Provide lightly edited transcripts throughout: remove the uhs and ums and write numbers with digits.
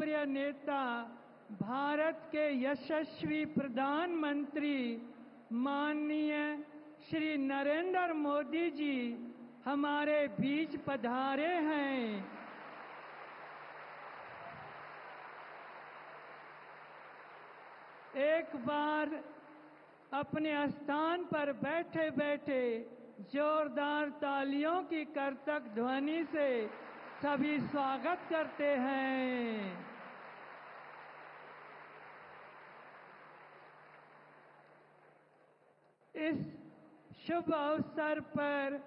लोकप्रिय नेता, भारत के यशस्वी प्रधानमंत्री माननीय श्री नरेंद्र मोदी जी हमारे बीच पधारे हैं। एक बार अपने स्थान पर बैठे बैठे जोरदार तालियों की करतक ध्वनि से सभी स्वागत करते हैं। इस शुभ अवसर पर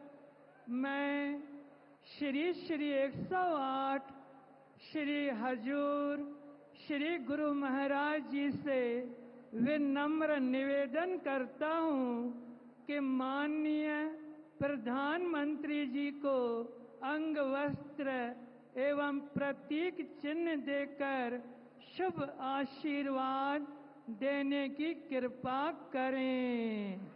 मैं श्री 108 श्री हजूर श्री गुरु महाराज जी से विनम्र निवेदन करता हूं कि माननीय प्रधानमंत्री जी को अंग वस्त्र एवं प्रतीक चिन्ह देकर शुभ आशीर्वाद देने की कृपा करें।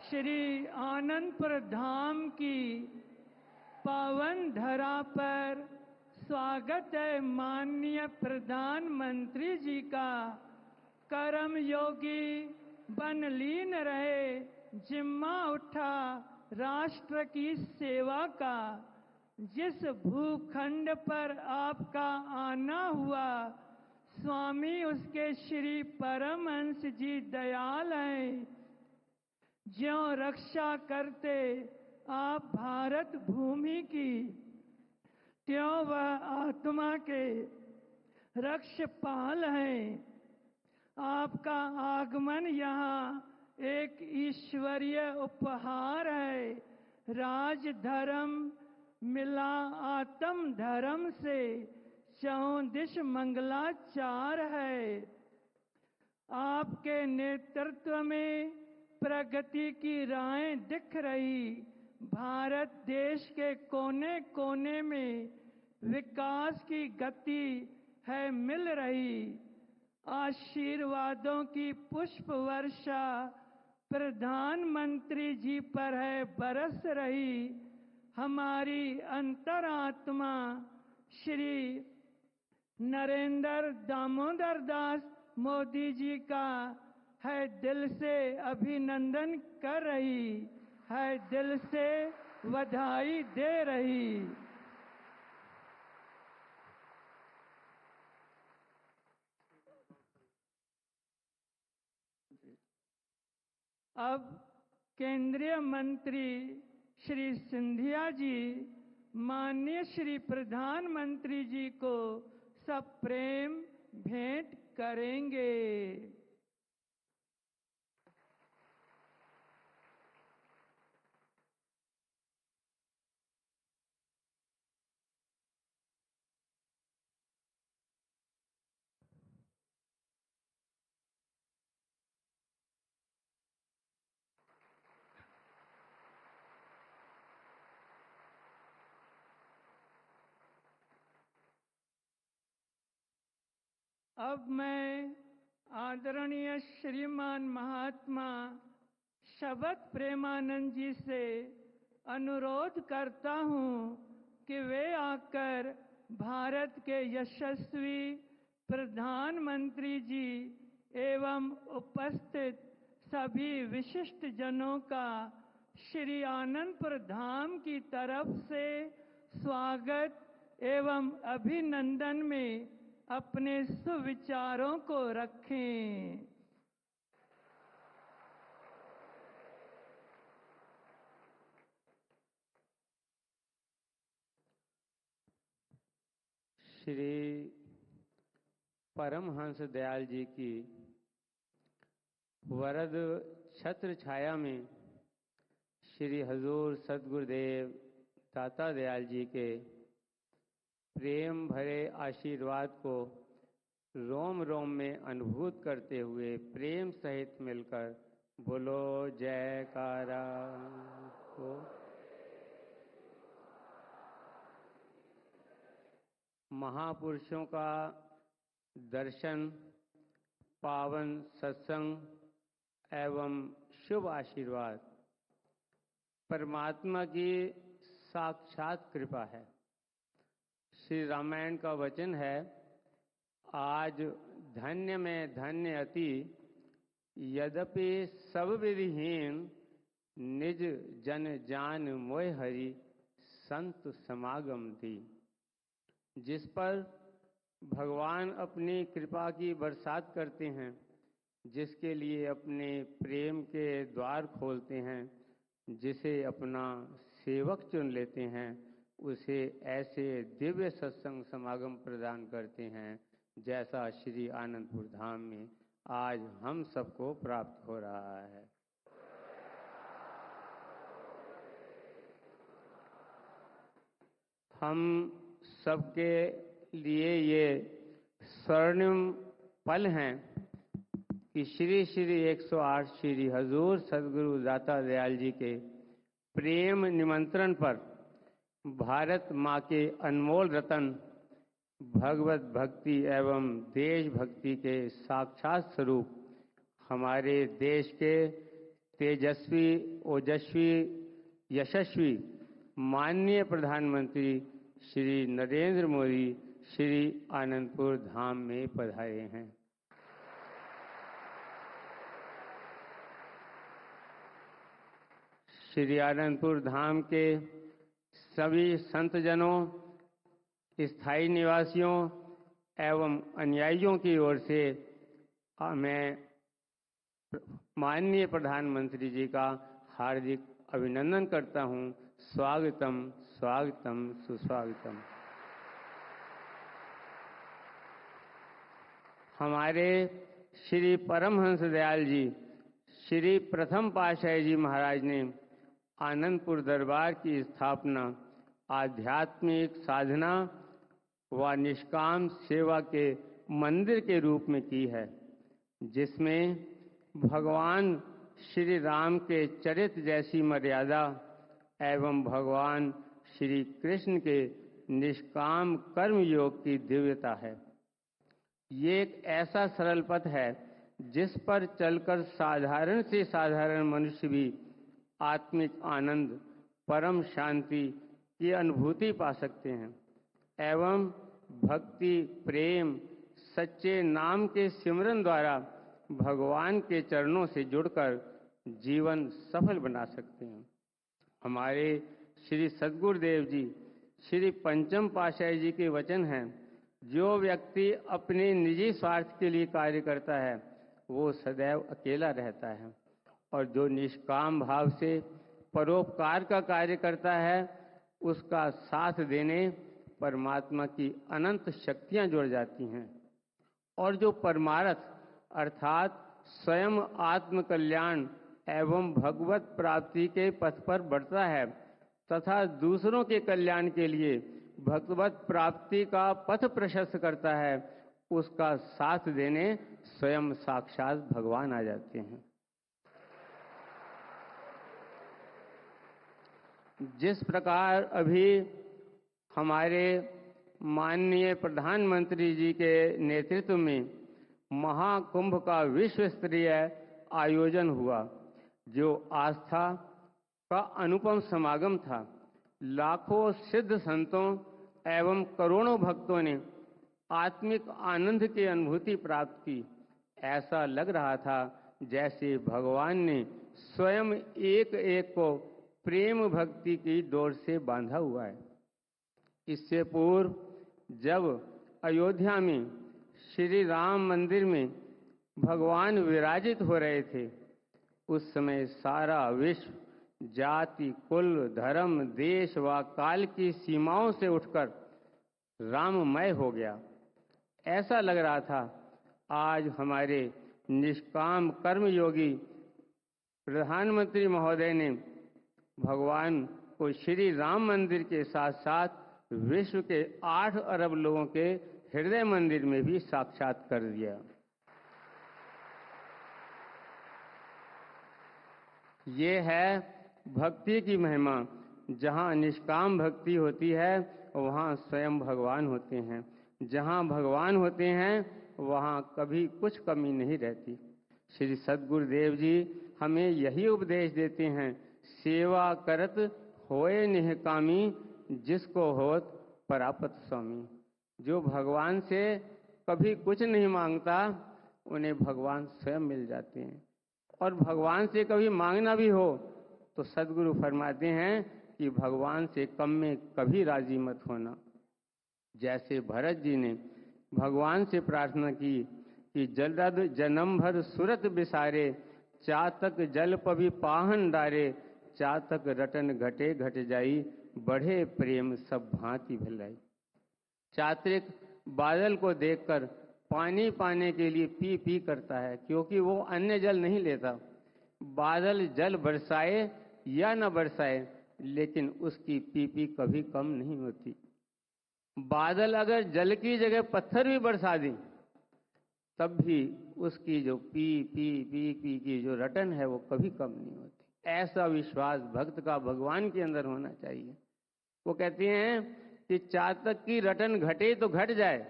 श्री आनंदपुर धाम की पावन धरा पर स्वागत है माननीय प्रधानमंत्री जी का। कर्म योगी बन लीन रहे, जिम्मा उठा राष्ट्र की सेवा का। जिस भूखंड पर आपका आना हुआ, स्वामी उसके श्री परमहंस जी दयाल हैं। ज्यों रक्षा करते आप भारत भूमि की, त्यों वह आत्मा के रक्षपाल हैं। आपका आगमन यहाँ एक ईश्वरीय उपहार है। राज धर्म मिला आत्म धर्म से, चौदिश मंगलाचार है। आपके नेतृत्व में प्रगति की राहें दिख रही। भारत देश के कोने कोने में विकास की गति है मिल रही। आशीर्वादों की पुष्प वर्षा प्रधानमंत्री जी पर है बरस रही। हमारी अंतरात्मा श्री नरेंद्र दामोदर दास मोदी जी का है दिल से अभिनंदन कर रही है, दिल से बधाई दे रही। अब केंद्रीय मंत्री श्री सिंधिया जी माननीय श्री प्रधानमंत्री जी को सब प्रेम भेंट करेंगे। अब मैं आदरणीय श्रीमान महात्मा शबद प्रेमानंद जी से अनुरोध करता हूं कि वे आकर भारत के यशस्वी प्रधानमंत्री जी एवं उपस्थित सभी विशिष्ट जनों का श्री आनंदपुर धाम की तरफ से स्वागत एवं अभिनंदन में अपने सुविचारों को रखें। श्री परमहंस दयाल जी की वरद छत्र छाया में श्री हजूर सद्गुरुदेव दाता दयाल जी के प्रेम भरे आशीर्वाद को रोम रोम में अनुभूत करते हुए प्रेम सहित मिलकर बोलो जयकारा हो। महापुरुषों का दर्शन पावन सत्संग एवं शुभ आशीर्वाद परमात्मा की साक्षात कृपा है। श्री रामायण का वचन है, आज धन्य में धन्य अति, यद्यपि सब विधिहीन, निज जन जान मोह हरि, संत समागम दी। जिस पर भगवान अपनी कृपा की बरसात करते हैं, जिसके लिए अपने प्रेम के द्वार खोलते हैं, जिसे अपना सेवक चुन लेते हैं, उसे ऐसे दिव्य सत्संग समागम प्रदान करते हैं जैसा श्री आनंदपुर धाम में आज हम सबको प्राप्त हो रहा है। हम सबके लिए ये स्वर्णिम पल हैं कि श्री श्री 108 श्री हजूर सदगुरु दाता दयाल जी के प्रेम निमंत्रण पर भारत माँ के अनमोल रतन भगवत भक्ति एवं देशभक्ति के साक्षात स्वरूप हमारे देश के तेजस्वी, ओजस्वी, यशस्वी माननीय प्रधानमंत्री श्री नरेंद्र मोदी श्री आनंदपुर धाम में पधारे हैं। श्री आनंदपुर धाम के सभी संतजनों, स्थायी निवासियों एवं अनुयायियों की ओर से मैं माननीय प्रधानमंत्री जी का हार्दिक अभिनंदन करता हूं। स्वागतम स्वागतम सुस्वागतम। हमारे श्री परमहंस दयाल जी श्री प्रथम पातशाही जी महाराज ने आनंदपुर दरबार की स्थापना आध्यात्मिक साधना व निष्काम सेवा के मंदिर के रूप में की है, जिसमें भगवान श्री राम के चरित्र जैसी मर्यादा एवं भगवान श्री कृष्ण के निष्काम कर्म योग की दिव्यता है। ये एक ऐसा सरल पथ है जिस पर चलकर साधारण से साधारण मनुष्य भी आत्मिक आनंद, परम शांति की अनुभूति पा सकते हैं एवं भक्ति, प्रेम, सच्चे नाम के सिमरन द्वारा भगवान के चरणों से जुड़कर जीवन सफल बना सकते हैं। हमारे श्री सद्गुरुदेव जी श्री पंचम पातशाही जी के वचन हैं, जो व्यक्ति अपने निजी स्वार्थ के लिए कार्य करता है वो सदैव अकेला रहता है, और जो निष्काम भाव से परोपकार का कार्य करता है उसका साथ देने परमात्मा की अनंत शक्तियां जुड़ जाती हैं। और जो परमार्थ अर्थात स्वयं आत्म कल्याण एवं भगवत प्राप्ति के पथ पर बढ़ता है तथा दूसरों के कल्याण के लिए भगवत प्राप्ति का पथ प्रशस्त करता है, उसका साथ देने स्वयं साक्षात भगवान आ जाते हैं। जिस प्रकार अभी हमारे माननीय प्रधानमंत्री जी के नेतृत्व में महाकुंभ का विश्व स्तरीय आयोजन हुआ, जो आस्था का अनुपम समागम था। लाखों सिद्ध संतों एवं करोड़ों भक्तों ने आत्मिक आनंद की अनुभूति प्राप्त की। ऐसा लग रहा था जैसे भगवान ने स्वयं एक एक को प्रेम भक्ति की डोर से बांधा हुआ है। इससे पूर्व जब अयोध्या में श्री राम मंदिर में भगवान विराजित हो रहे थे, उस समय सारा विश्व जाति, कुल, धर्म, देश व काल की सीमाओं से उठकर राममय हो गया। ऐसा लग रहा था आज हमारे निष्काम कर्म योगी प्रधानमंत्री महोदय ने भगवान को श्री राम मंदिर के साथ साथ विश्व के 8 अरब लोगों के हृदय मंदिर में भी साक्षात कर दिया। ये है भक्ति की महिमा। जहाँ निष्काम भक्ति होती है वहाँ स्वयं भगवान होते हैं। जहाँ भगवान होते हैं वहाँ कभी कुछ कमी नहीं रहती। श्री सद्गुरुदेव जी हमें यही उपदेश देते हैं, सेवा करत होए निह कामी, जिसको होत परापत स्वामी। जो भगवान से कभी कुछ नहीं मांगता, उन्हें भगवान स्वयं मिल जाते हैं। और भगवान से कभी मांगना भी हो तो सद्गुरु फरमाते हैं कि भगवान से कम में कभी राजी मत होना। जैसे भरत जी ने भगवान से प्रार्थना की कि जलद जन्म भर सुरत बिसारे, चातक जल पभी पाहन डारे, चातक रटन घटे घट जाई, बढ़े प्रेम सब भांति भलाई। चात्रिक बादल को देखकर पानी पाने के लिए पी पी करता है, क्योंकि वो अन्य जल नहीं लेता। बादल जल बरसाए या न बरसाए, लेकिन उसकी पी पी कभी कम नहीं होती। बादल अगर जल की जगह पत्थर भी बरसा दें, तब भी उसकी जो पी पी पी पी की जो रटन है वो कभी कम नहीं होती। ऐसा विश्वास भक्त का भगवान के अंदर होना चाहिए। वो कहते हैं कि चातक की रटन घटे तो घट जाए,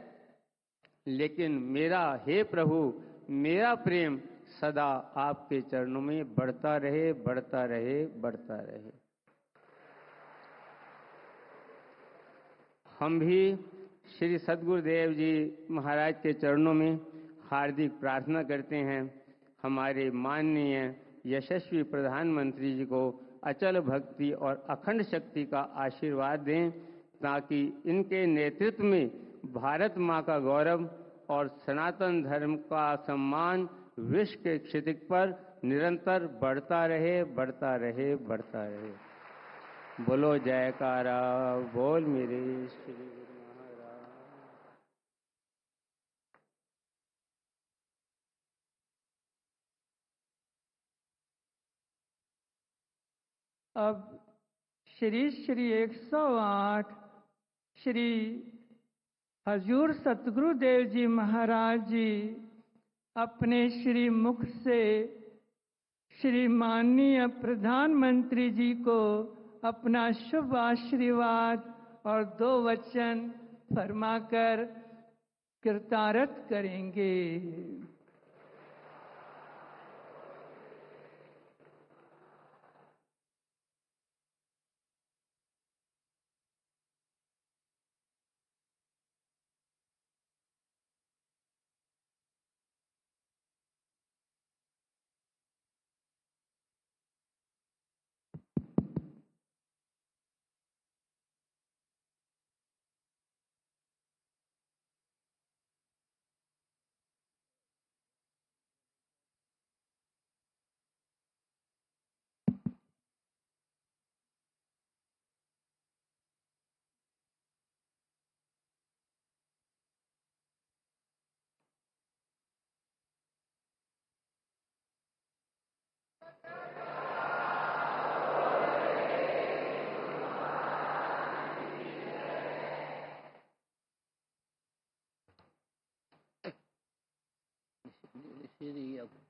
लेकिन मेरा हे प्रभु, मेरा प्रेम सदा आपके चरणों में बढ़ता रहे, बढ़ता रहे, बढ़ता रहे। हम भी श्री सद्गुरुदेव जी महाराज के चरणों में हार्दिक प्रार्थना करते हैं, हमारे माननीय यशस्वी प्रधानमंत्री जी को अचल भक्ति और अखंड शक्ति का आशीर्वाद दें, ताकि इनके नेतृत्व में भारत माँ का गौरव और सनातन धर्म का सम्मान विश्व के क्षितिज पर निरंतर बढ़ता रहे, बढ़ता रहे, बढ़ता रहे। बोलो जयकारा बोल मेरे श्री गुरु महाराज। अब श्री श्री 108 श्री हजूर सतगुरुदेव जी महाराज जी अपने श्री मुख से श्री माननीय प्रधानमंत्री जी को अपना शुभ आशीर्वाद और 2 वचन फरमाकर कृतार्थ करेंगे।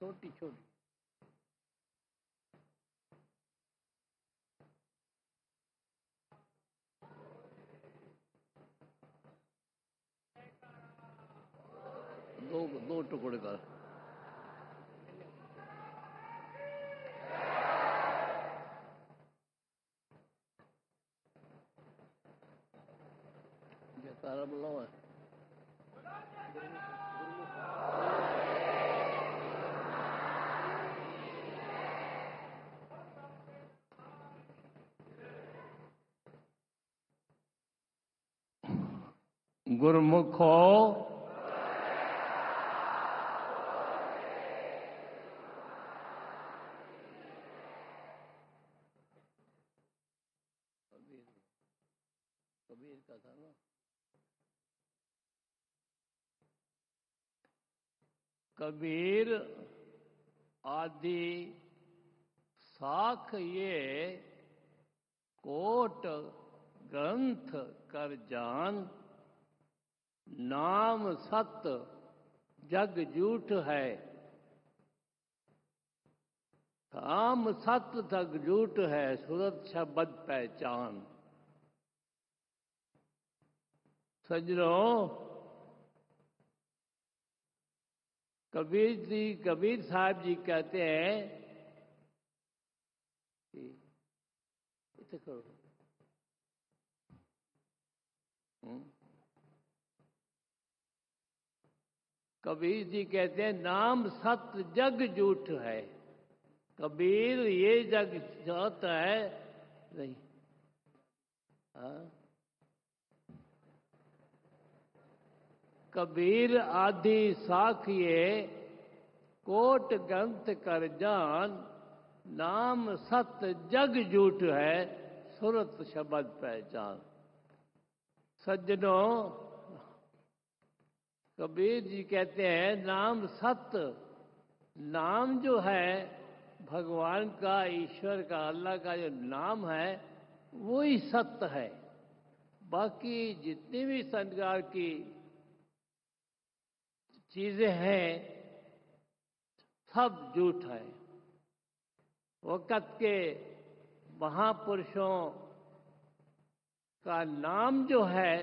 छोटी छोटी दो टुकड़े कर। जयकारा बुलाओ है। गुरमुखो कबीर का था ना, कबीर आदि साख ये कोट ग्रंथ कर जान, नाम सत जग झूठ है, काम सत जग झूठ है, सूरत शब्द पहचान। सजनों, कबीर साहब जी कहते हैं कि इसे करो। कबीर जी कहते हैं नाम सत्य जग झूठ है। कबीर ये जग जाता है नहीं। कबीर आदि साखिए कोट ग्रंथ कर जान, नाम सत्य जग झूठ है सुरत शब्द पहचान। सज्जनों, कबीर जी कहते हैं नाम सत्य, नाम जो है भगवान का, ईश्वर का, अल्लाह का जो नाम है वो ही सत्य है। बाकी जितनी भी संसार की चीजें हैं सब झूठ है। वक़्त के महापुरुषों का नाम जो है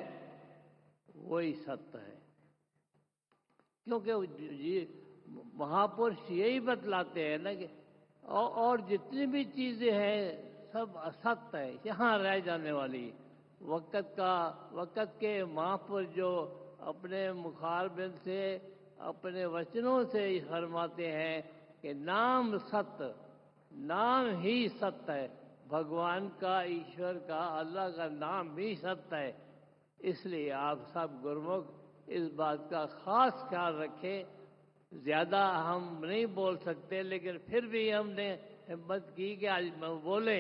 वही सत्य है, क्योंकि ये महापुरुष यही बतलाते हैं ना कि और जितनी भी चीजें हैं सब असत्य है, यहाँ रह जाने वाली। वक़्त के महापुरुष जो अपने मुखारबिंद से, अपने वचनों से फरमाते हैं कि नाम सत्य, नाम ही सत्य है। भगवान का, ईश्वर का, अल्लाह का नाम भी सत्य है। इसलिए आप सब गुरुमुख इस बात का खास ख्याल रखें। ज़्यादा हम नहीं बोल सकते, लेकिन फिर भी हमने हिम्मत की कि आज बोले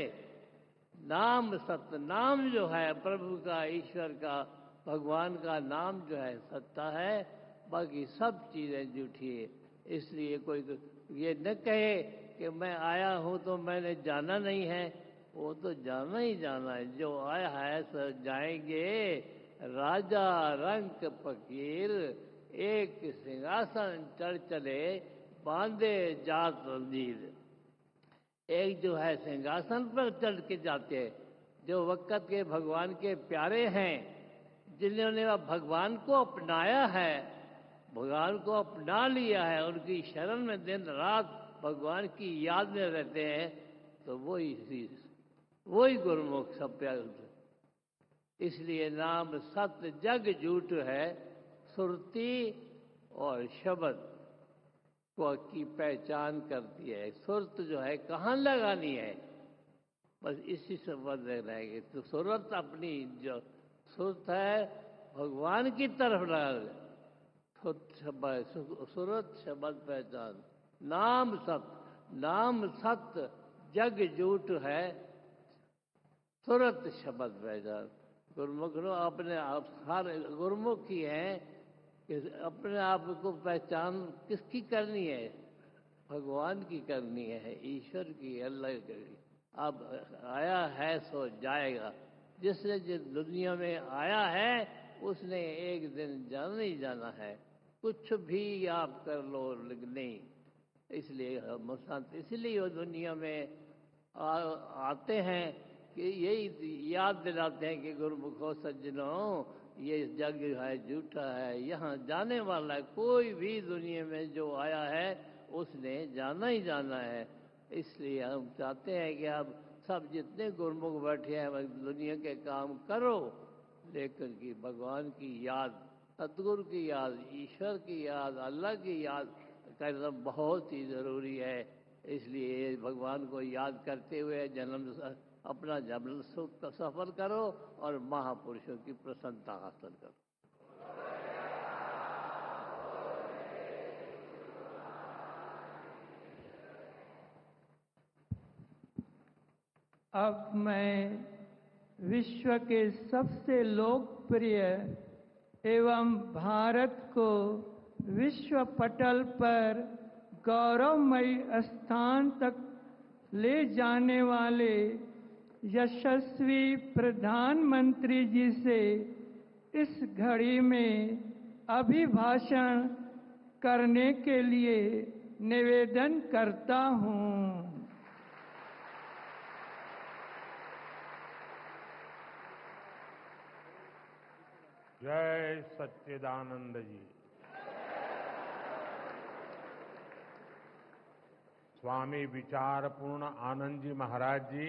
नाम सत्य। नाम जो है प्रभु का, ईश्वर का, भगवान का नाम जो है सत्य है, बाकी सब चीज़ें झूठी है। इसलिए कोई ये न कहे कि मैं आया हूँ तो मैंने जाना नहीं है, वो तो जाना ही जाना है। जो आया है सब जाएंगे। राजा रंक फकीर एक सिंहासन चढ़ चले, बांधे जात नीर। एक जो है सिंहासन पर चढ़ के जाते हैं, जो वक़्त के भगवान के प्यारे हैं, जिन्होंने भगवान को अपनाया है, भगवान को अपना लिया है, उनकी शरण में दिन रात भगवान की याद में रहते हैं, तो वही गुरुमुख सब प्यारे। इसलिए नाम सत्य जग झूठ है, सुरती और शब्द को की पहचान करती है। सुरत जो है कहाँ लगानी है, बस इसी से बंद रहेगी। तो सुरत अपनी जो सुरत है भगवान की तरफ लगा, सुरत शब्द पहचान। नाम सत्य, नाम सत्य जग झूठ है सुरत शब्द पहचान। गुरुमुख अपने आप, हर गुरुमुख ही हैं कि अपने आप को पहचान किसकी करनी है? भगवान की करनी है, ईश्वर की, अल्लाह की। अब आया है सो जाएगा। जिसने जिस दुनिया में आया है उसने एक दिन जाना ही जाना है। कुछ भी आप कर लो लेकिन नहीं। इसलिए हम संत इसलिए वो दुनिया में आते हैं कि यही याद दिलाते हैं कि गुरुमुखो सज्जनों, ये जग है झूठा है, यहाँ जाने वाला है। कोई भी दुनिया में जो आया है उसने जाना ही जाना है। इसलिए हम चाहते हैं कि अब सब जितने गुरुमुख बैठे हैं दुनिया के काम करो, लेकिन कि भगवान की याद, सतगुरु की याद, ईश्वर की याद, अल्लाह की याद करना बहुत ही ज़रूरी है। इसलिए भगवान को याद करते हुए अपना जन्म सुख का सफर करो और महापुरुषों की प्रसन्नता हासिल करो। अब मैं विश्व के सबसे लोकप्रिय एवं भारत को विश्व पटल पर गौरवमयी स्थान तक ले जाने वाले यशस्वी प्रधानमंत्री जी से इस घड़ी में अभिभाषण करने के लिए निवेदन करता हूँ। जय सच्चिदानंद जी। स्वामी विचारपूर्ण आनंद जी महाराज जी,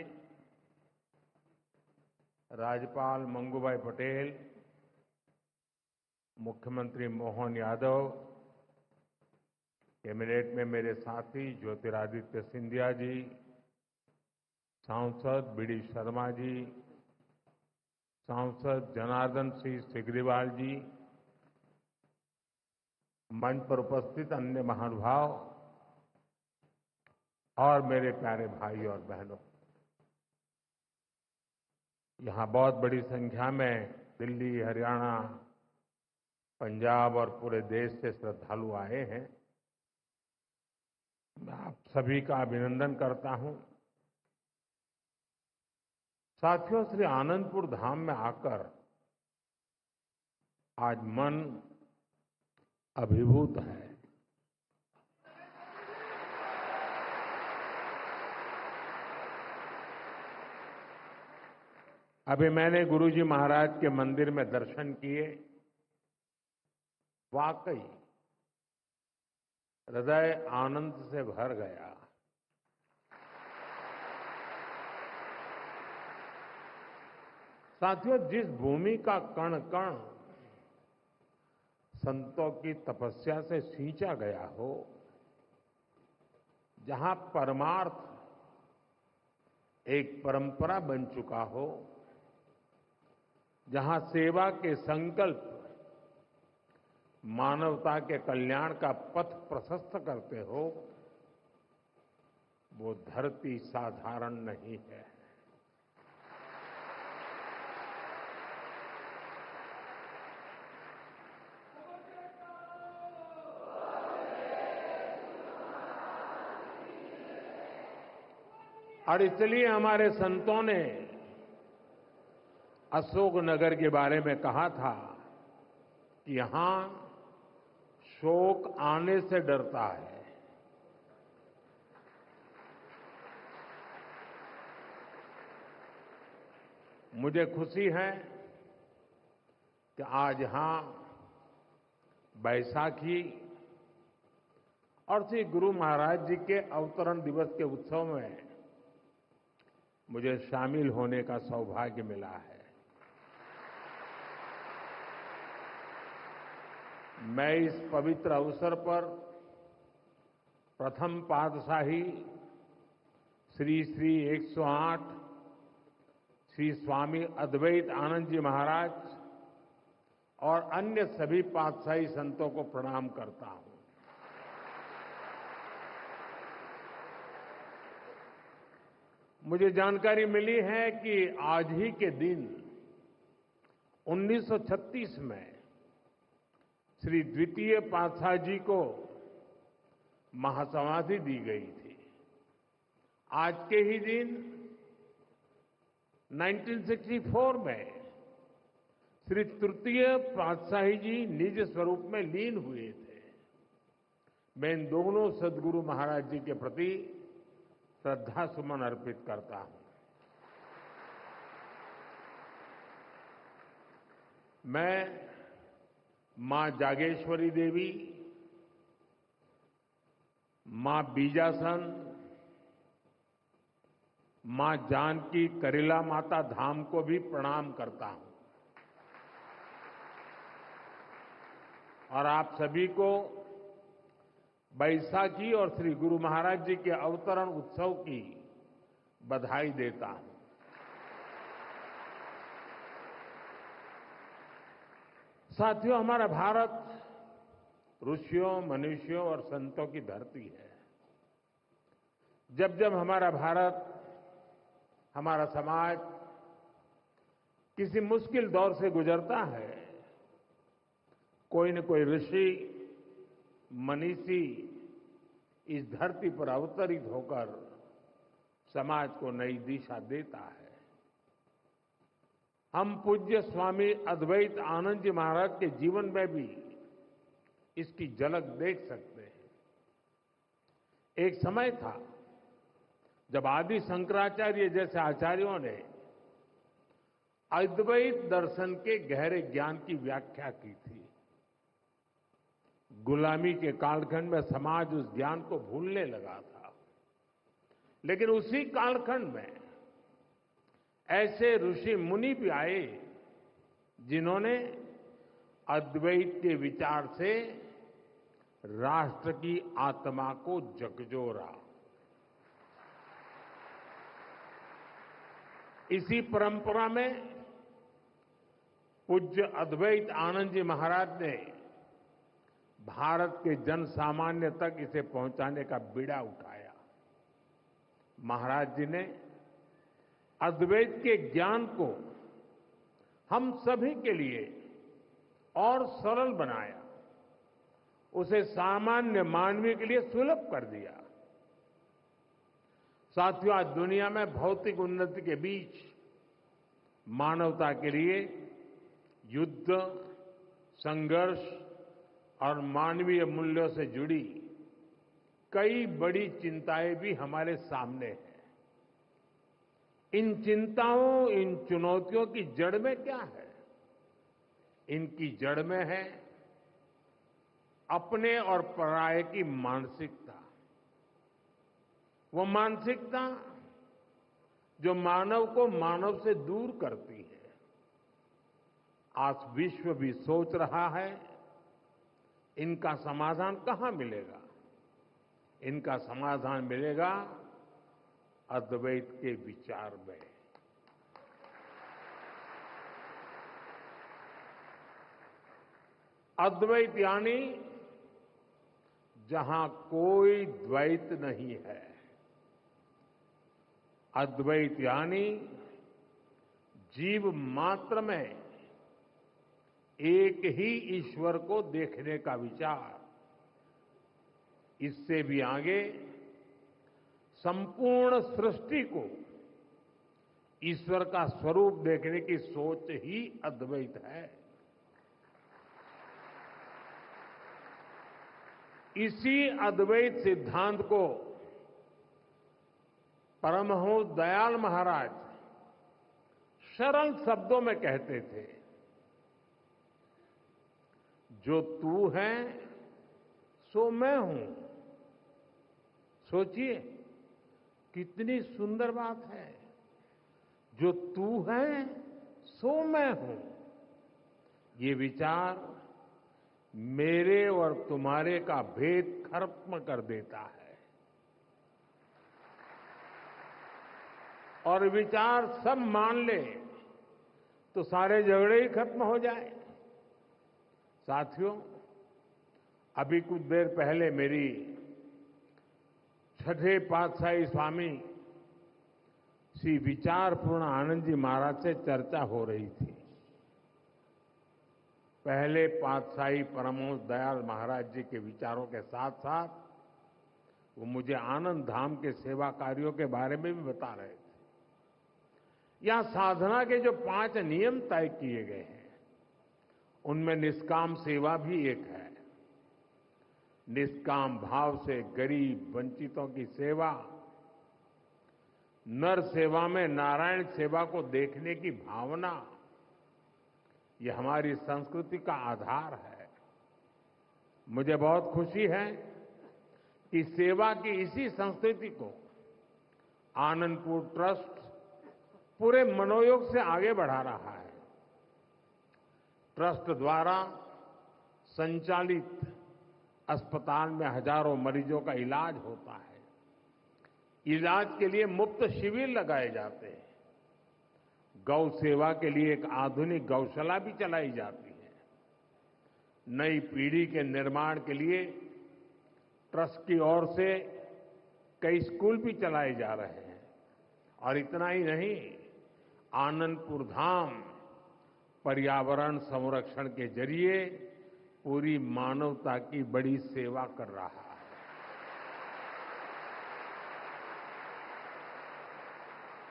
राज्यपाल मंगूभाई पटेल, मुख्यमंत्री मोहन यादव, कैबिनेट में मेरे साथी ज्योतिरादित्य सिंधिया जी, सांसद बीडी शर्मा जी, सांसद जनार्दन सिंह सिग्रीवाल जी, मंच पर उपस्थित अन्य महानुभाव और मेरे प्यारे भाई और बहनों, यहां बहुत बड़ी संख्या में दिल्ली, हरियाणा, पंजाब और पूरे देश से श्रद्धालु आए हैं। मैं आप सभी का अभिनंदन करता हूं। साथियों, श्री आनंदपुर धाम में आकर आज मन अभिभूत है। अभी मैंने गुरुजी महाराज के मंदिर में दर्शन किए। वाकई हृदय आनंद से भर गया। साथियों, जिस भूमि का कण कण संतों की तपस्या से सींचा गया हो, जहां परमार्थ एक परंपरा बन चुका हो, जहां सेवा के संकल्प मानवता के कल्याण का पथ प्रशस्त करते हो, वो धरती साधारण नहीं है। और इसलिए हमारे संतों ने अशोकनगर के बारे में कहा था कि यहां शोक आने से डरता है। मुझे खुशी है कि आज यहां बैसाखी और श्री गुरु महाराज जी के अवतरण दिवस के उत्सव में मुझे शामिल होने का सौभाग्य मिला है। मैं इस पवित्र अवसर पर प्रथम पातशाही श्री श्री 108 श्री स्वामी अद्वैत आनंद जी महाराज और अन्य सभी पातशाही संतों को प्रणाम करता हूं। मुझे जानकारी मिली है कि आज ही के दिन 1936 में श्री द्वितीय पातशाह जी को महासमाधि दी गई थी। आज के ही दिन 1964 में श्री तृतीय पातशाही जी निज स्वरूप में लीन हुए थे। मैं इन दोनों सद्गुरु महाराज जी के प्रति श्रद्धा सुमन अर्पित करता हूं। मैं मां जागेश्वरी देवी, मां बीजासन, मां जानकी करीला माता धाम को भी प्रणाम करता हूं और आप सभी को बैसाखी और श्री गुरु महाराज जी के अवतरण उत्सव की बधाई देता हूं। साथियों, हमारा भारत ऋषियों, मनुष्यों और संतों की धरती है। जब जब हमारा भारत, हमारा समाज किसी मुश्किल दौर से गुजरता है, कोई न कोई ऋषि, मनीषी इस धरती पर अवतरित होकर समाज को नई दिशा देता है। हम पूज्य स्वामी अद्वैत आनंद जी महाराज के जीवन में भी इसकी झलक देख सकते हैं। एक समय था जब आदि शंकराचार्य जैसे आचार्यों ने अद्वैत दर्शन के गहरे ज्ञान की व्याख्या की थी। गुलामी के कालखंड में समाज उस ज्ञान को भूलने लगा था। लेकिन उसी कालखंड में ऐसे ऋषि मुनि भी आए जिन्होंने अद्वैत के विचार से राष्ट्र की आत्मा को झकझोरा। इसी परंपरा में पूज्य अद्वैत आनंद जी महाराज ने भारत के जन सामान्य तक इसे पहुंचाने का बीड़ा उठाया। महाराज जी ने अद्वैत के ज्ञान को हम सभी के लिए और सरल बनाया, उसे सामान्य मानवीय के लिए सुलभ कर दिया। साथियों, आज दुनिया में भौतिक उन्नति के बीच मानवता के लिए युद्ध, संघर्ष और मानवीय मूल्यों से जुड़ी कई बड़ी चिंताएं भी हमारे सामने हैं। इन चिंताओं, इन चुनौतियों की जड़ में क्या है? इनकी जड़ में है अपने और पराये की मानसिकता। वो मानसिकता जो मानव को मानव से दूर करती है। आज विश्व भी सोच रहा है इनका समाधान कहां मिलेगा? इनका समाधान मिलेगा अद्वैत के विचार में। अद्वैत यानी जहां कोई द्वैत नहीं है। अद्वैत यानी जीव मात्र में एक ही ईश्वर को देखने का विचार। इससे भी आगे संपूर्ण सृष्टि को ईश्वर का स्वरूप देखने की सोच ही अद्वैत है। इसी अद्वैत सिद्धांत को परमहंस दयाल महाराज सरल शब्दों में कहते थे, जो तू है सो मैं हूं। सोचिए कितनी सुंदर बात है। जो तू है सो मैं हूं। ये विचार मेरे और तुम्हारे का भेद खत्म कर देता है और विचार सब मान ले तो सारे झगड़े ही खत्म हो जाए। साथियों, अभी कुछ देर पहले मेरी छठे पातशाही स्वामी श्री विचारपूर्ण आनंद जी महाराज से चर्चा हो रही थी। पहले पातशाही परमहंस दयाल महाराज जी के विचारों के साथ साथ वो मुझे आनंद धाम के सेवा कार्यों के बारे में भी बता रहे थे। यहां साधना के जो 5 नियम तय किए गए हैं उनमें निष्काम सेवा भी एक है। निष्काम भाव से गरीब वंचितों की सेवा, नर सेवा में नारायण सेवा को देखने की भावना, ये हमारी संस्कृति का आधार है। मुझे बहुत खुशी है कि सेवा की इसी संस्कृति को आनंदपुर ट्रस्ट पूरे मनोयोग से आगे बढ़ा रहा है। ट्रस्ट द्वारा संचालित अस्पताल में हजारों मरीजों का इलाज होता है। इलाज के लिए मुफ्त शिविर लगाए जाते हैं। गौ सेवा के लिए एक आधुनिक गौशाला भी चलाई जाती है। नई पीढ़ी के निर्माण के लिए ट्रस्ट की ओर से कई स्कूल भी चलाए जा रहे हैं। और इतना ही नहीं, आनंदपुर धाम पर्यावरण संरक्षण के जरिए पूरी मानवता की बड़ी सेवा कर रहा है।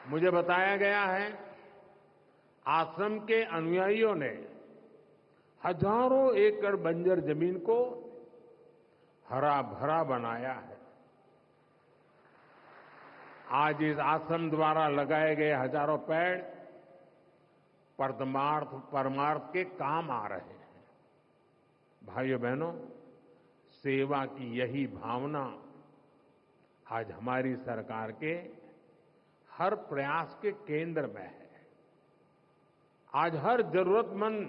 मुझे बताया गया है आश्रम के अनुयायियों ने हजारों एकड़ बंजर जमीन को हरा भरा बनाया है। आज इस आश्रम द्वारा लगाए गए हजारों पेड़ परमार्थ के काम आ रहे हैं। भाइयों बहनों, सेवा की यही भावना आज हमारी सरकार के हर प्रयास के केंद्र में है। आज हर जरूरतमंद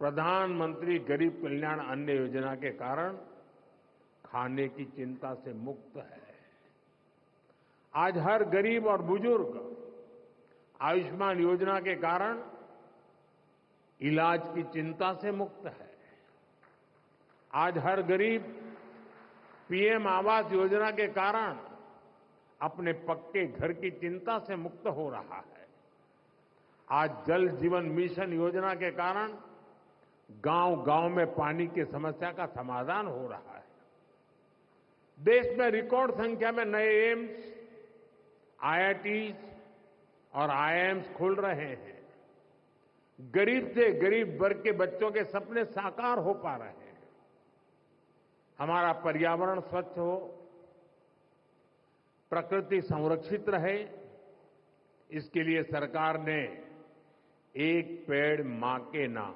प्रधानमंत्री गरीब कल्याण अन्न योजना के कारण खाने की चिंता से मुक्त है। आज हर गरीब और बुजुर्ग आयुष्मान योजना के कारण इलाज की चिंता से मुक्त है। आज हर गरीब पीएम आवास योजना के कारण अपने पक्के घर की चिंता से मुक्त हो रहा है। आज जल जीवन मिशन योजना के कारण गांव-गांव में पानी की समस्या का समाधान हो रहा है। देश में रिकॉर्ड संख्या में नए एम्स, आईआईटीज और आईआईएम्स खुल रहे हैं। गरीब से गरीब वर्ग के बच्चों के सपने साकार हो पा रहे हैं। हमारा पर्यावरण स्वच्छ हो, प्रकृति संरक्षित रहे, इसके लिए सरकार ने एक पेड़ मां के नाम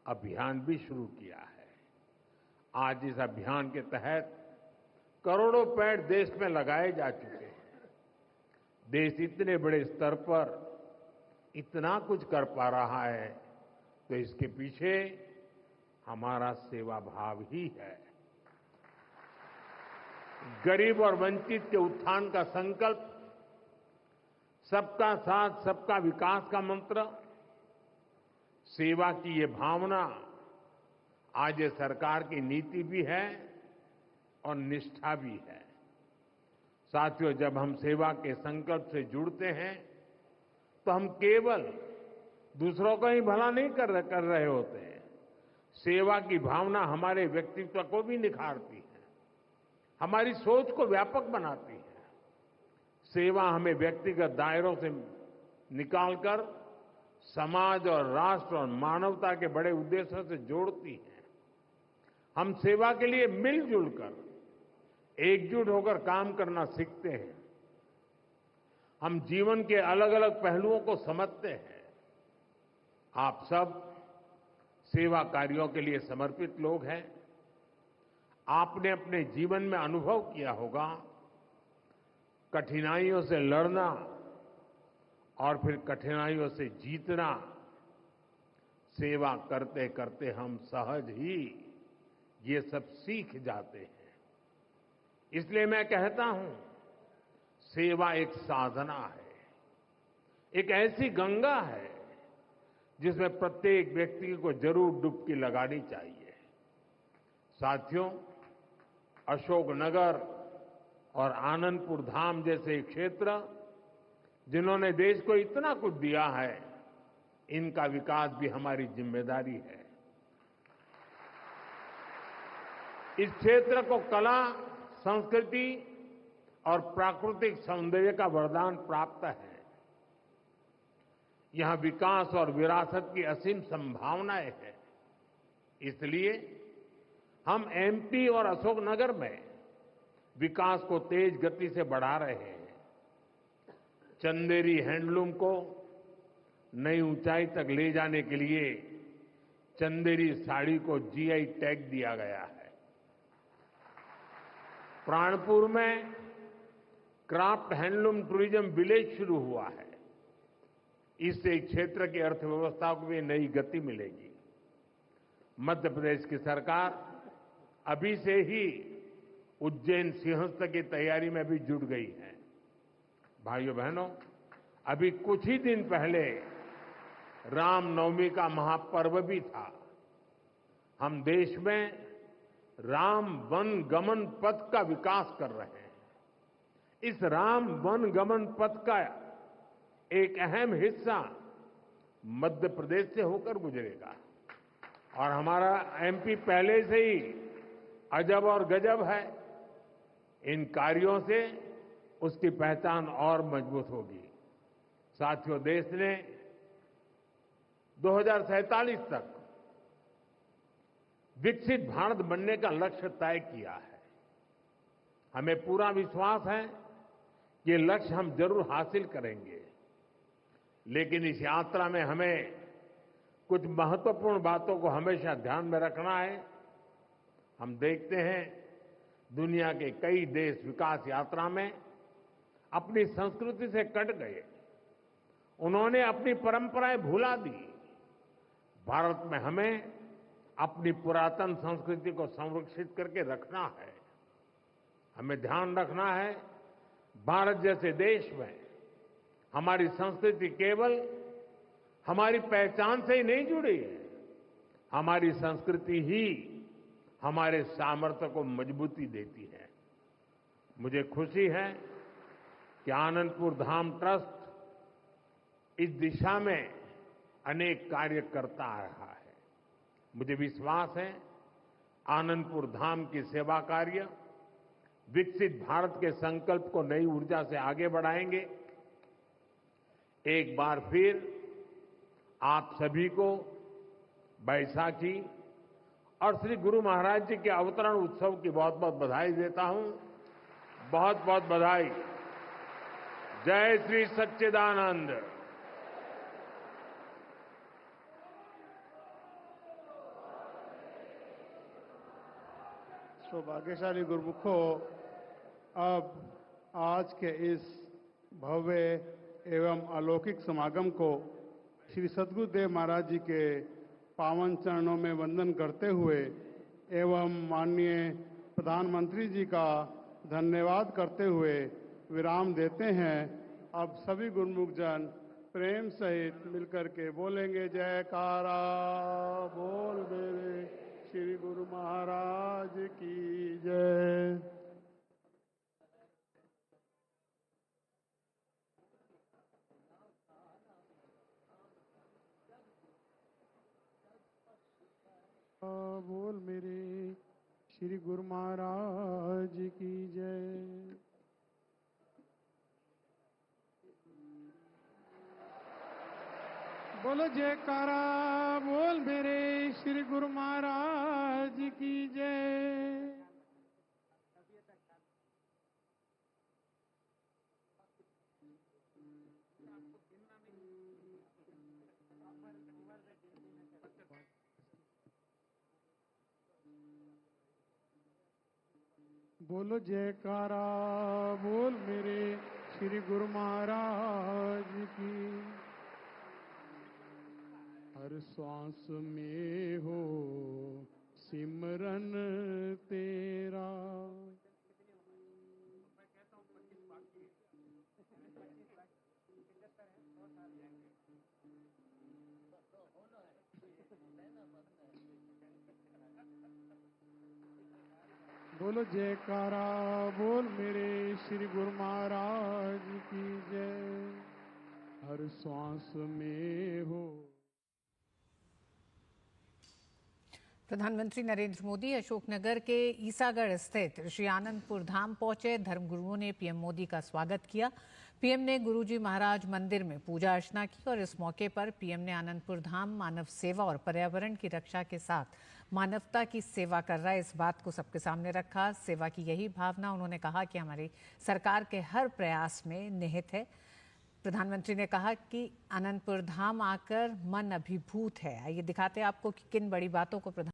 अभियान भी शुरू किया है। आज इस अभियान के तहत करोड़ों पेड़ देश में लगाए जा चुके हैं। देश इतने बड़े स्तर पर इतना कुछ कर पा रहा है तो इसके पीछे हमारा सेवा भाव ही है। गरीब और वंचित के उत्थान का संकल्प, सबका साथ सबका विकास का मंत्र, सेवा की ये भावना आज ये सरकार की नीति भी है और निष्ठा भी है। साथियों, जब हम सेवा के संकल्प से जुड़ते हैं तो हम केवल दूसरों का ही भला नहीं कर रहे होते हैं। सेवा की भावना हमारे व्यक्तित्व को भी निखारती है, हमारी सोच को व्यापक बनाती है। सेवा हमें व्यक्तिगत दायरों से निकालकर समाज और राष्ट्र और मानवता के बड़े उद्देश्यों से जोड़ती है। हम सेवा के लिए मिलजुल कर, एकजुट होकर काम करना सीखते हैं। हम जीवन के अलग अलग पहलुओं को समझते हैं। आप सब सेवा कार्यों के लिए समर्पित लोग हैं। आपने अपने जीवन में अनुभव किया होगा, कठिनाइयों से लड़ना और फिर कठिनाइयों से जीतना। सेवा करते करते हम सहज ही ये सब सीख जाते हैं। इसलिए मैं कहता हूं, सेवा एक साधना है, एक ऐसी गंगा है जिसमें प्रत्येक व्यक्ति को जरूर डुबकी लगानी चाहिए। साथियों, अशोकनगर और आनंदपुर धाम जैसे क्षेत्र जिन्होंने देश को इतना कुछ दिया है, इनका विकास भी हमारी जिम्मेदारी है। इस क्षेत्र को कला, संस्कृति और प्राकृतिक सौंदर्य का वरदान प्राप्त है। यहां विकास और विरासत की असीम संभावनाएं हैं। इसलिए हम एमपी और अशोकनगर में विकास को तेज गति से बढ़ा रहे हैं। चंदेरी हैंडलूम को नई ऊंचाई तक ले जाने के लिए चंदेरी साड़ी को जीआई टैग दिया गया है। प्राणपुर में क्राफ्ट हैंडलूम टूरिज्म विलेज शुरू हुआ है। इससे क्षेत्र की अर्थव्यवस्था को भी नई गति मिलेगी। मध्य प्रदेश की सरकार अभी से ही उज्जैन सिंहस्थ की तैयारी में भी जुट गई है। भाइयों बहनों, अभी कुछ ही दिन पहले रामनवमी का महापर्व भी था। हम देश में राम वन गमन पथ का विकास कर रहे हैं। इस राम वन गमन पथ का एक अहम हिस्सा मध्य प्रदेश से होकर गुजरेगा और हमारा एमपी पहले से ही अजब और गजब है। इन कार्यों से उसकी पहचान और मजबूत होगी। साथियों, देश ने 2047 तक विकसित भारत बनने का लक्ष्य तय किया है। हमें पूरा विश्वास है कि ये लक्ष्य हम जरूर हासिल करेंगे। लेकिन इस यात्रा में हमें कुछ महत्वपूर्ण बातों को हमेशा ध्यान में रखना है। हम देखते हैं दुनिया के कई देश विकास यात्रा में अपनी संस्कृति से कट गए, उन्होंने अपनी परंपराएं भुला दी। भारत में हमें अपनी पुरातन संस्कृति को संरक्षित करके रखना है। हमें ध्यान रखना है, भारत जैसे देश में हमारी संस्कृति केवल हमारी पहचान से ही नहीं जुड़ी है, हमारी संस्कृति ही हमारे सामर्थ्य को मजबूती देती है। मुझे खुशी है कि आनंदपुर धाम ट्रस्ट इस दिशा में अनेक कार्य करता आ रहा है। मुझे विश्वास है आनंदपुर धाम की सेवा कार्य विकसित भारत के संकल्प को नई ऊर्जा से आगे बढ़ाएंगे। एक बार फिर आप सभी को बैसाखी और श्री गुरु महाराज जी के अवतरण उत्सव की बहुत बहुत बधाई देता हूं। बहुत बहुत बधाई। जय श्री सच्चिदानंद। सौभाग्यशाली गुरुमुखों, अब आज के इस भव्य एवं अलौकिक समागम को श्री सद्गुरुदेव महाराज जी के पावन चरणों में वंदन करते हुए एवं माननीय प्रधानमंत्री जी का धन्यवाद करते हुए विराम देते हैं। अब सभी गुरुमुख जन प्रेम सहित मिलकर के बोलेंगे जयकारा बोल मेरे श्री गुरु महाराज की जय। बोल मेरे श्री गुरु महाराज की जय। बोलो जयकारा बोल मेरे श्री गुरु महाराज की जय। बोलो जयकारा बोल मेरे श्री गुरु महाराज की। हर श्वास में हो सिमरन तेरा। बोलो जयकारा बोल मेरे श्री गुरु महाराज की जय। हर श्वास में हो। प्रधानमंत्री नरेंद्र मोदी अशोकनगर के ईसागढ़ स्थित श्री आनंदपुर धाम पहुंचे। धर्मगुरुओं ने पीएम मोदी का स्वागत किया। पीएम ने गुरुजी महाराज मंदिर में पूजा अर्चना की और इस मौके पर पीएम ने आनंदपुर धाम मानव सेवा और पर्यावरण की रक्षा के साथ मानवता की सेवा कर रहा है, इस बात को सबके सामने रखा। सेवा की यही भावना उन्होंने कहा कि हमारी सरकार के हर प्रयास में निहित है। प्रधानमंत्री ने कहा कि आनंदपुर धाम आकर मन अभिभूत है। आइए दिखाते हैं आपको कि किन बड़ी बातों को प्रधान